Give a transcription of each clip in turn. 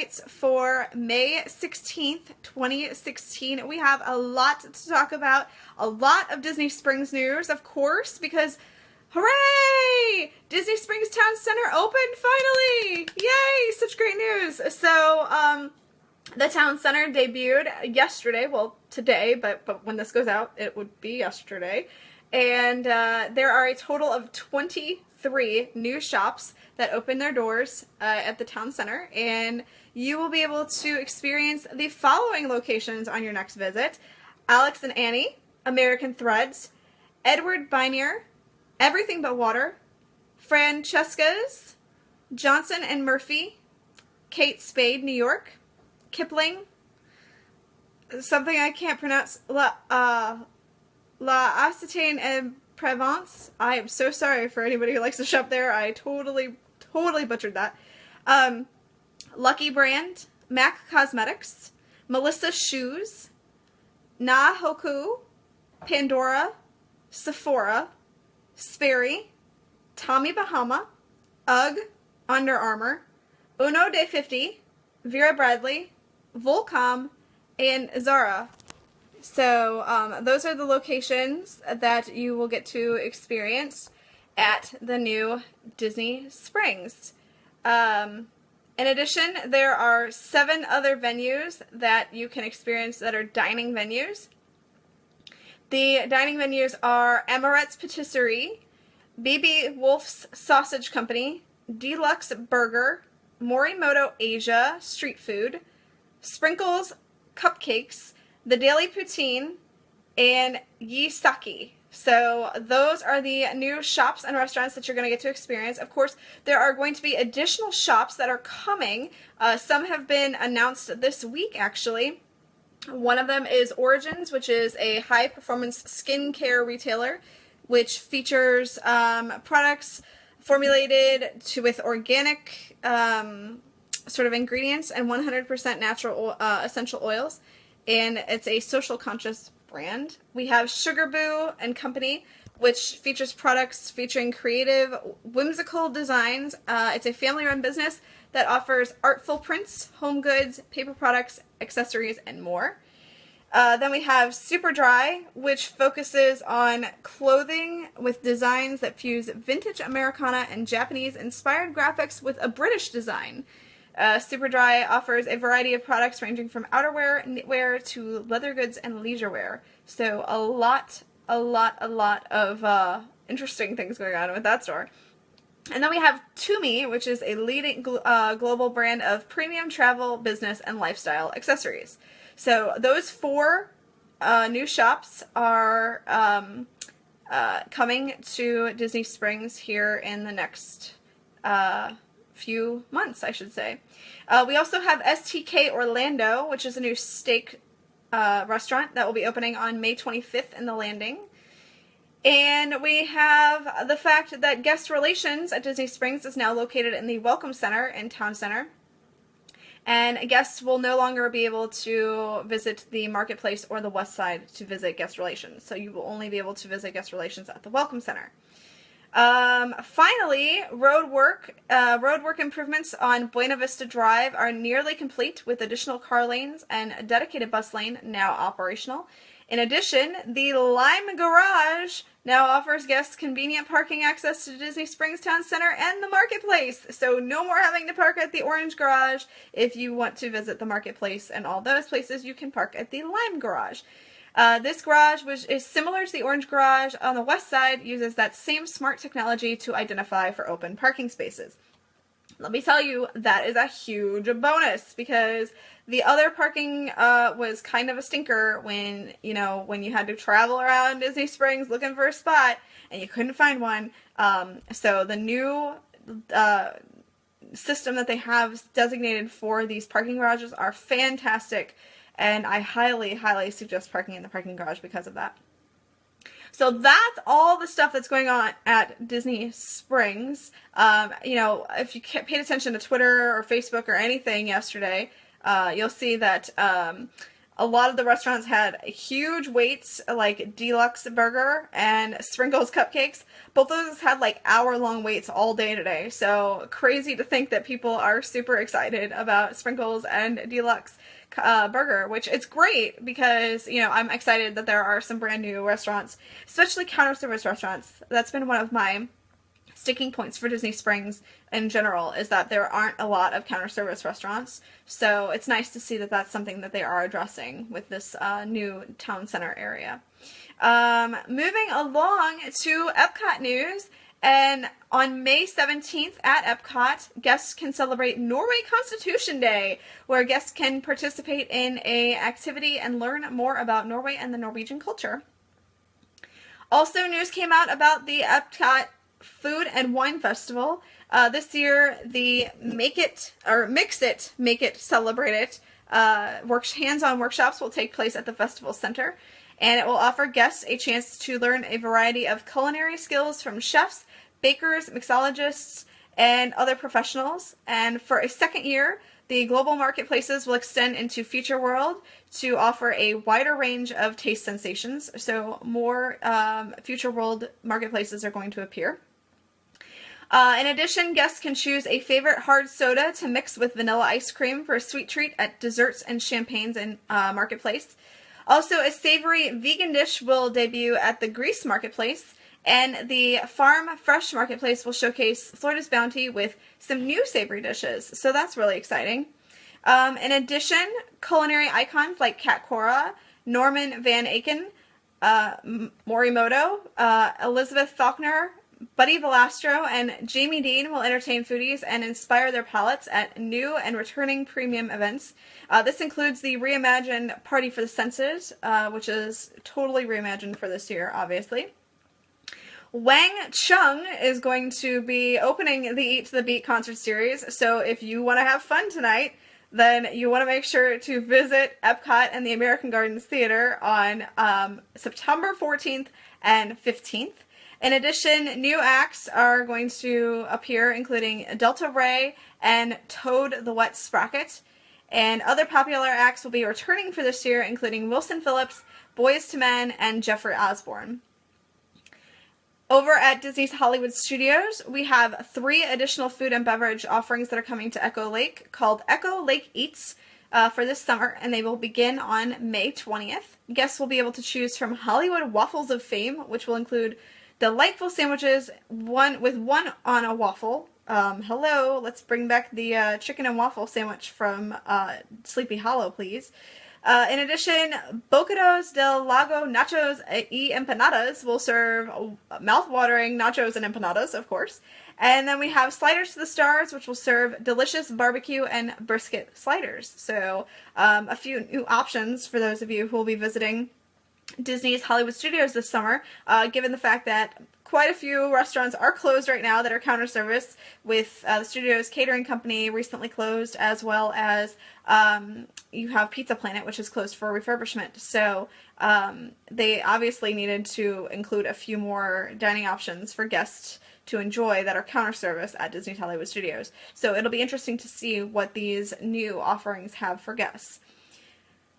nights for May 16th, 2016. We have a lot to talk about, a lot of Disney Springs news, of course, because hooray! Disney Springs Town Center opened finally! Yay! Such great news. So, the Town Center debuted yesterday, well, today, but when this goes out, it would be yesterday. And there are a total of 23 new shops that open their doors at the Town Center, and you will be able to experience the following locations on your next visit: Alex and Annie, American Threads, Edward Binier, Everything But Water, Francesca's, Johnson and Murphy, Kate Spade, New York, Kipling, something I can't pronounce, La Acetane and Provence. I am so sorry for anybody who likes to shop there. I totally butchered that. Lucky Brand, MAC Cosmetics, Melissa Shoes, Na Hoku, Pandora, Sephora, Sperry, Tommy Bahama, UGG, Under Armour, Uno de 50, Vera Bradley, Volcom, and Zara. So those are the locations that you will get to experience at the new Disney Springs. In addition, there are 7 other venues that you can experience that are dining venues. The dining venues are Amaret's Patisserie, BB Wolf's Sausage Company, Deluxe Burger, Morimoto Asia Street Food, Sprinkles Cupcakes, The Daily Poutine, and Yisaki. So those are the new shops and restaurants that you're going to get to experience. Of course, there are going to be additional shops that are coming. Some have been announced this week, actually. One of them is Origins, which is a high-performance skincare retailer, which features products formulated with organic sort of ingredients and 100% natural essential oils. And it's a social conscious brand. We have Sugar Boo and Company, which features products featuring creative, whimsical designs. It's a family-run business that offers artful prints, home goods, paper products, accessories, and more. Then we have Super Dry, which focuses on clothing with designs that fuse vintage Americana and Japanese-inspired graphics with a British design. Super Dry offers a variety of products ranging from outerwear, knitwear, to leather goods and leisure wear. So a lot of interesting things going on with that store. And then we have Tumi, which is a leading global brand of premium travel, business, and lifestyle accessories. So those 4 new shops are coming to Disney Springs here in the next few months, I should say. We also have STK Orlando, which is a new steak restaurant that will be opening on May 25th in the Landing. And we have the fact that guest relations at Disney Springs is now located in the Welcome Center in Town Center. And guests will no longer be able to visit the Marketplace or the West Side to visit guest relations. So you will only be able to visit guest relations at the Welcome Center. Finally, road work improvements on Buena Vista Drive are nearly complete, with additional car lanes and a dedicated bus lane now operational. In addition, the Lime Garage now offers guests convenient parking access to Disney Springs Town Center and the Marketplace. So no more having to park at the Orange Garage. If you want to visit the Marketplace and all those places, you can park at the Lime Garage. This garage, which is similar to the Orange Garage on the west side, uses that same smart technology to identify for open parking spaces. Let me tell you, that is a huge bonus, because the other parking was kind of a stinker when you had to travel around Disney Springs looking for a spot and you couldn't find one. So the new system that they have designated for these parking garages are fantastic. And I highly suggest parking in the parking garage because of that. So that's all the stuff that's going on at Disney Springs. If you paid attention to Twitter or Facebook or anything yesterday, you'll see that A lot of the restaurants had huge waits, like Deluxe Burger and Sprinkles Cupcakes. Both of those had like hour-long waits all day today. So crazy to think that people are super excited about Sprinkles and Deluxe Burger, which it's great because, you know, I'm excited that there are some brand new restaurants, especially counter service restaurants. That's been one of my sticking points for Disney Springs in general, is that there aren't a lot of counter service restaurants. So it's nice to see that that's something that they are addressing with this new town center area. Moving along to Epcot news. And on May 17th at Epcot, guests can celebrate Norway Constitution Day, where guests can participate in an activity and learn more about Norway and the Norwegian culture. Also, news came out about the Epcot Food and Wine Festival. This year, the Make It, Celebrate It hands-on workshops will take place at the festival center, and it will offer guests a chance to learn a variety of culinary skills from chefs, bakers, mixologists, and other professionals. And for a second year, the global marketplaces will extend into Future World to offer a wider range of taste sensations. So more Future World marketplaces are going to appear. In addition, guests can choose a favorite hard soda to mix with vanilla ice cream for a sweet treat at Desserts and Champagnes in Marketplace. Also, a savory vegan dish will debut at the Greece Marketplace, and the Farm Fresh Marketplace will showcase Florida's bounty with some new savory dishes. So that's really exciting. In addition, culinary icons like Kat Cora, Norman Van Aken, Morimoto, Elizabeth Faulkner, Buddy Valastro, and Jamie Dean will entertain foodies and inspire their palates at new and returning premium events. This includes the reimagined Party for the Senses, which is totally reimagined for this year, obviously. Wang Chung is going to be opening the Eat to the Beat concert series, so if you want to have fun tonight, then you want to make sure to visit Epcot and the American Gardens Theater on September 14th and 15th. In addition, new acts are going to appear, including Delta Ray and Toad the Wet Sprocket. And other popular acts will be returning for this year, including Wilson Phillips, Boyz II Men, and Jeffrey Osborne. Over at Disney's Hollywood Studios, we have 3 additional food and beverage offerings that are coming to Echo Lake, called Echo Lake Eats, for this summer, and they will begin on May 20th. Guests will be able to choose from Hollywood Waffles of Fame, which will include delightful sandwiches, one on a waffle. Hello, let's bring back the chicken and waffle sandwich from Sleepy Hollow, please. In addition, Bocados del Lago Nachos y Empanadas will serve mouth-watering nachos and empanadas, of course. And then we have Sliders to the Stars, which will serve delicious barbecue and brisket sliders. So a few new options for those of you who will be visiting Disney's Hollywood Studios this summer, given the fact that quite a few restaurants are closed right now that are counter service, with the studio's catering company recently closed, as well as you have Pizza Planet, which is closed for refurbishment. So they obviously needed to include a few more dining options for guests to enjoy that are counter service at Disney's Hollywood Studios. So it'll be interesting to see what these new offerings have for guests.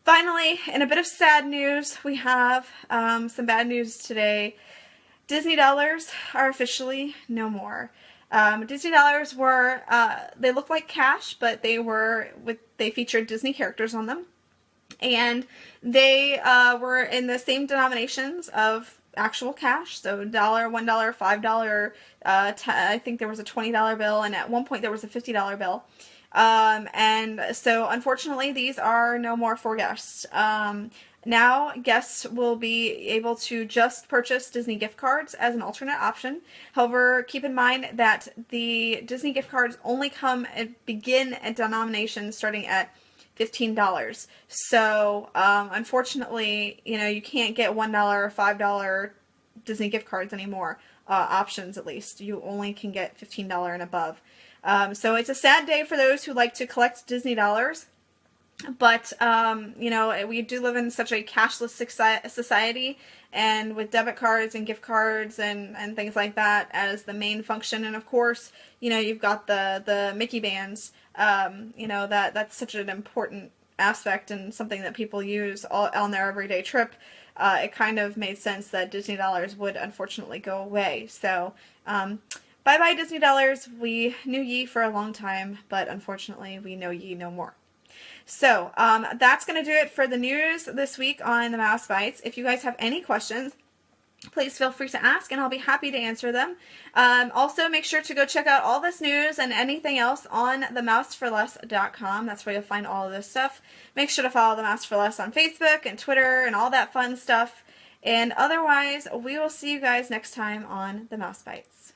Finally, in a bit of sad news, we have some bad news today. Disney dollars are officially no more. Disney dollars were, they look like cash, but they featured Disney characters on them. And they were in the same denominations of actual cash, so $1, $1, $5, I think there was a $20 bill, and at one point there was a $50 bill. And so unfortunately these are no more for guests. Now guests will be able to just purchase Disney gift cards as an alternate option. However, keep in mind that the Disney gift cards only begin at denominations starting at $15. So unfortunately, you can't get $1 or $5 Disney gift cards anymore, options at least. You only can get $15 and above. So it's a sad day for those who like to collect Disney dollars, but, we do live in such a cashless society, and with debit cards and gift cards and things like that as the main function, and of course, you've got the Mickey bands, that's such an important aspect and something that people use on their everyday trip, it kind of made sense that Disney dollars would unfortunately go away. So, bye-bye Disney dollars. We knew ye for a long time, but unfortunately we know ye no more. So, that's going to do it for the news this week on the Mouse Bites. If you guys have any questions, please feel free to ask, and I'll be happy to answer them. Also, make sure to go check out all this news and anything else on themouseforless.com. That's where you'll find all of this stuff. Make sure to follow The Mouse for Less on Facebook and Twitter and all that fun stuff. And otherwise, we will see you guys next time on The Mouse Bites.